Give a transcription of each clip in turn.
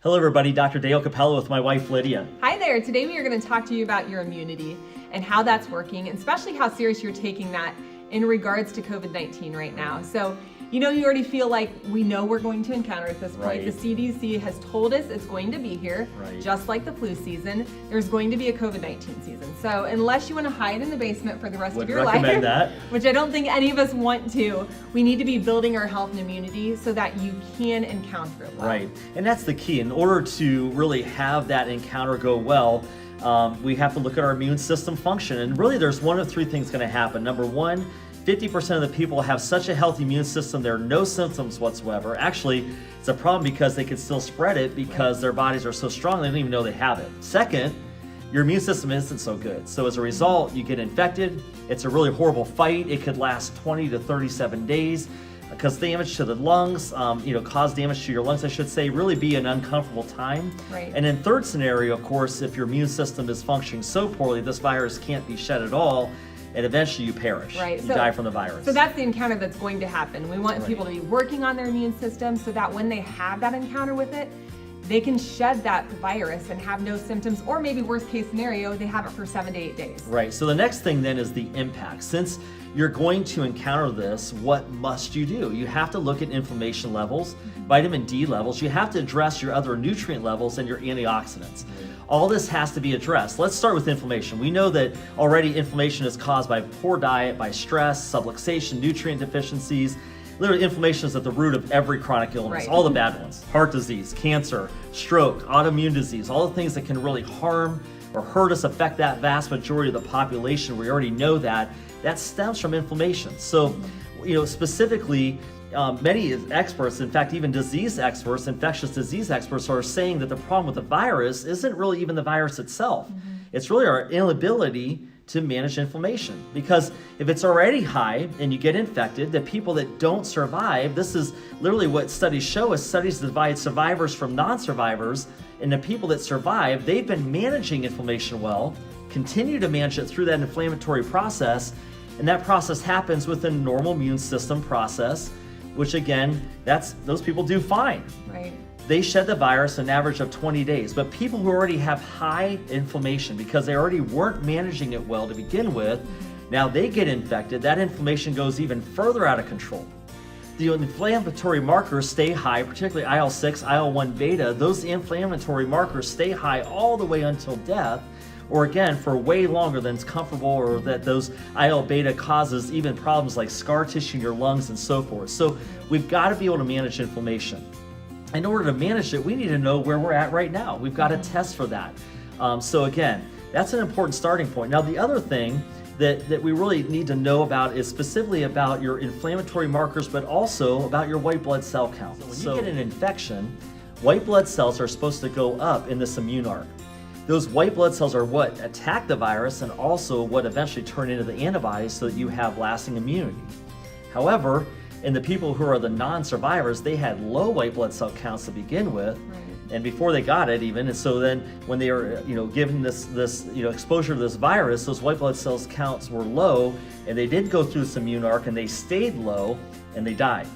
Hello everybody, Dr. Dale Capello with my wife Lydia. Hi there, today we are going to talk to you about your immunity and how that's working, and especially how serious you're taking that in regards to COVID-19 right now. So, you already feel like we know we're going to encounter at this point. Right. The CDC has told us it's going to be here, just like the flu season. There's going to be a COVID-19 season. So unless you want to hide in the basement for the rest of your life, that. which I don't think any of us want to, we need to be building our health and immunity so that you can encounter it well. Right, and that's the key. In order to really have that encounter go well, we have to look at our immune system function. And really there's one of three things going to happen. Number one, 50% of the people have such a healthy immune system, there are no symptoms whatsoever. Actually, it's a problem because they can still spread it because their bodies are so strong they don't even know they have it. Second, your immune system isn't so good. So as a result, you get infected. It's a really horrible fight. It could last 20 to 37 days. Cause damage to the lungs, cause damage to your lungs, I should say, really be an uncomfortable time. Right. And in third scenario, of course, if your immune system is functioning so poorly, this virus can't be shed at all, and eventually you perish. Right. You die from the virus. So that's the encounter that's going to happen. We want people to be working on their immune system so that when they have that encounter with it, they can shed that virus and have no symptoms, or maybe worst case scenario, they have it for 7 to 8 days. Right, so the next thing then is the impact. Since you're going to encounter this, what must you do? You have to look at inflammation levels, vitamin D levels, you have to address your other nutrient levels and your antioxidants. All this has to be addressed. Let's start with inflammation. We know that already inflammation is caused by poor diet, by stress, subluxation, nutrient deficiencies. Literally, inflammation is at the root of every chronic illness, all the bad ones. Heart disease, cancer, stroke, autoimmune disease, all the things that can really harm or hurt us, affect that vast majority of the population. We already know that stems from inflammation. So, specifically, many experts, in fact, even disease experts, infectious disease experts, are saying that the problem with the virus isn't really even the virus itself. It's really our inability to manage inflammation. Because if it's already high and you get infected, the people that don't survive, this is literally what studies show us. Studies divide survivors from non-survivors, and the people that survive, they've been managing inflammation well, continue to manage it through that inflammatory process, and that process happens within a normal immune system process, which again, those people do fine. Right. They shed the virus an average of 20 days, but people who already have high inflammation because they already weren't managing it well to begin with, now they get infected, that inflammation goes even further out of control. The inflammatory markers stay high, particularly IL-6, IL-1 beta, those inflammatory markers stay high all the way until death, or again, for way longer than it's comfortable, or that those IL-beta causes even problems like scar tissue in your lungs and so forth. So we've got to be able to manage inflammation. In order to manage it, we need to know where we're at right now. We've got to test for that. So again, that's an important starting point. Now, the other thing that we really need to know about is specifically about your inflammatory markers, but also about your white blood cell count. So when you get an infection, white blood cells are supposed to go up in this immune arc. Those white blood cells are what attack the virus and also what eventually turn into the antibodies so that you have lasting immunity. However, in the people who are the non-survivors, they had low white blood cell counts to begin with, and before they got it even, and so then when they were given this exposure to this virus, those white blood cells counts were low, and they did go through this immune arc and they stayed low and they died.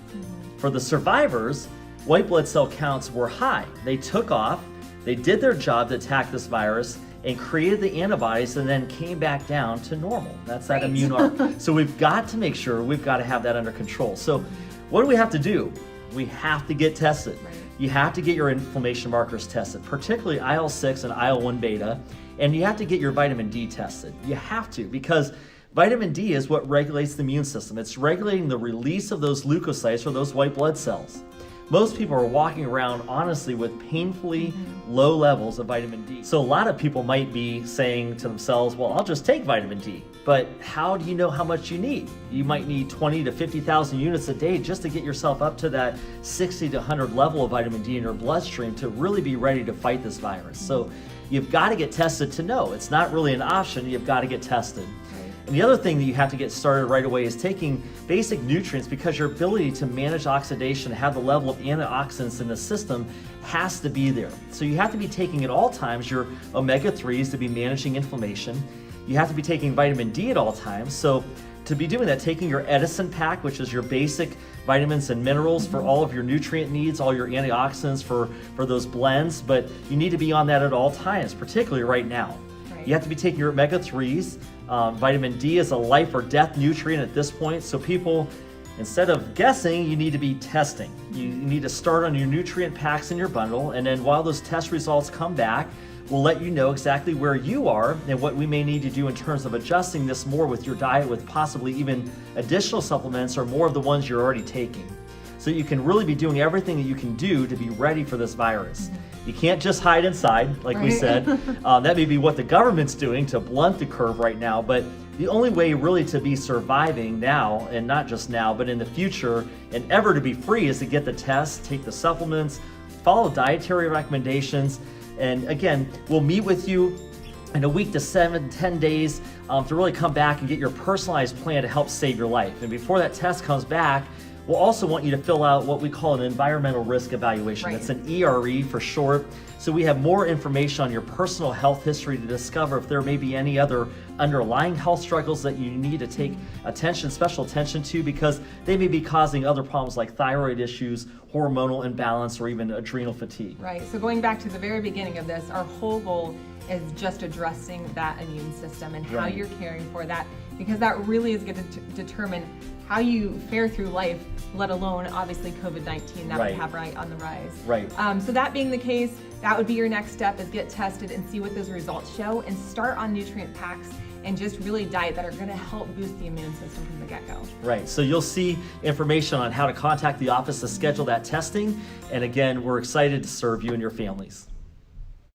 For the survivors, white blood cell counts were high. They took off, they did their job to attack this virus and created the antibodies and then came back down to normal. That's that immune arc. So we've got to make sure we've got to have that under control. So what do we have to do? We have to get tested. You have to get your inflammation markers tested, particularly IL-6 and IL-1 beta, and you have to get your vitamin D tested. You have to, because vitamin D is what regulates the immune system. It's regulating the release of those leukocytes, or those white blood cells. Most people are walking around, honestly, with painfully low levels of vitamin D. So a lot of people might be saying to themselves, well, I'll just take vitamin D. But how do you know how much you need? You might need 20 to 50,000 units a day just to get yourself up to that 60 to 100 level of vitamin D in your bloodstream to really be ready to fight this virus. So you've got to get tested to know. It's not really an option, you've got to get tested. And the other thing that you have to get started right away is taking basic nutrients, because your ability to manage oxidation, have the level of antioxidants in the system has to be there. So you have to be taking at all times your omega-3s to be managing inflammation. You have to be taking vitamin D at all times. So to be doing that, taking your Edison pack, which is your basic vitamins and minerals for all of your nutrient needs, all your antioxidants for those blends, but you need to be on that at all times, particularly right now. Right. You have to be taking your omega-3s. Vitamin D is a life or death nutrient at this point, so people, instead of guessing, you need to be testing. You need to start on your nutrient packs in your bundle, and then while those test results come back, we'll let you know exactly where you are and what we may need to do in terms of adjusting this more with your diet, with possibly even additional supplements or more of the ones you're already taking. So you can really be doing everything that you can do to be ready for this virus. You can't just hide inside, like we said. That may be what the government's doing to blunt the curve right now, but the only way really to be surviving now, and not just now, but in the future, and ever to be free, is to get the tests, take the supplements, follow dietary recommendations. And again, we'll meet with you in a week to 7-10 days to really come back and get your personalized plan to help save your life. And before that test comes back, we'll also want you to fill out what we call an environmental risk evaluation. Right. It's an ERE for short. So we have more information on your personal health history to discover if there may be any other underlying health struggles that you need to take special attention to, because they may be causing other problems like thyroid issues, hormonal imbalance, or even adrenal fatigue. Right, so going back to the very beginning of this, our whole goal is just addressing that immune system and how you're caring for that, because that really is going to determine how you fare through life, let alone obviously COVID-19 that we have right on the rise. Right. So that being the case, that would be your next step, is get tested and see what those results show, and start on nutrient packs and just really diet that are going to help boost the immune system from the get-go. Right, so you'll see information on how to contact the office to schedule that testing. And again, we're excited to serve you and your families.